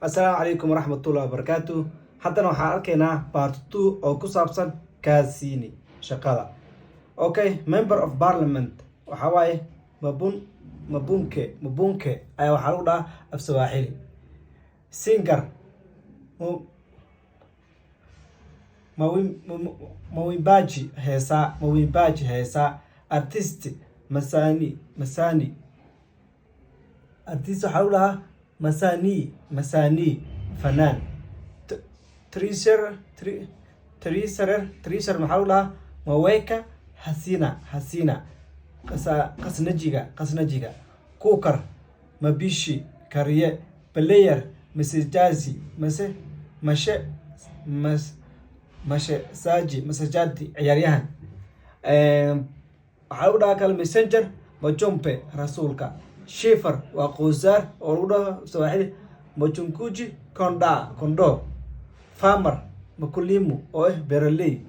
السلام عليكم ورحمة الله وبركاته. حتى لو حاركنا part 2 أو كسابسن كاسيني شقادة. أوكي member of parliament وحواي مبونكي أيوة حلوة في سواحلي singer mawimbaji heesa artist masani artist waxaa lahaa masani fanaan treasure maxaa lahaa maweka hasina qasnajiga kukar mabishi kariye player masajazi masajadi ciyaaryahan waxaa lagu dhahaa kale messenger majompe rasuulka shifer waa quusaar oo lagu dhaho sawaaxili majunkuji kondo farmer makulimu oo beraley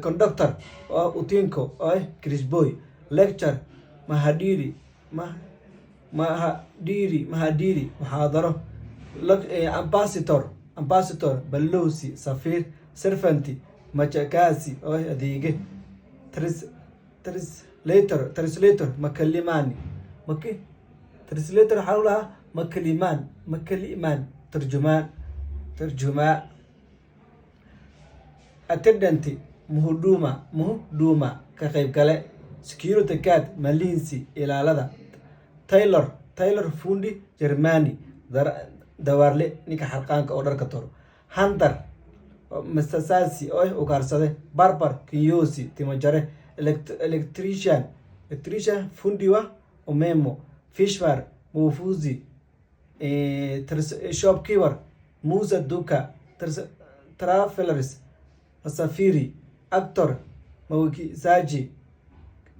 conductor oo utinko oo crisboy lecture mahadiri muxaadaro ambassador balowsi safir serfanti machakasi oo adeege translator makalimani translator waxaa lahaa makalimaan tarjumaa attendant muhuduma ka qaybgale security guard malinsi ilaalada taylor fundi germany dawaarle ninka xarqaanka oo dharka toro hunter masasasi oo ugaarsade barbar kiyosi timajare electrician fundiwa umemo fishfar mufuzi shopkeeper musa duka travelers safiri actor mawikizaji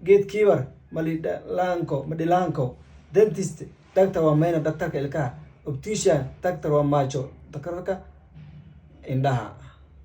gatekeeper madilanko dentist doctor waa mayna daktarka ilkaha optician doctor waa maajo daktarka indhaha.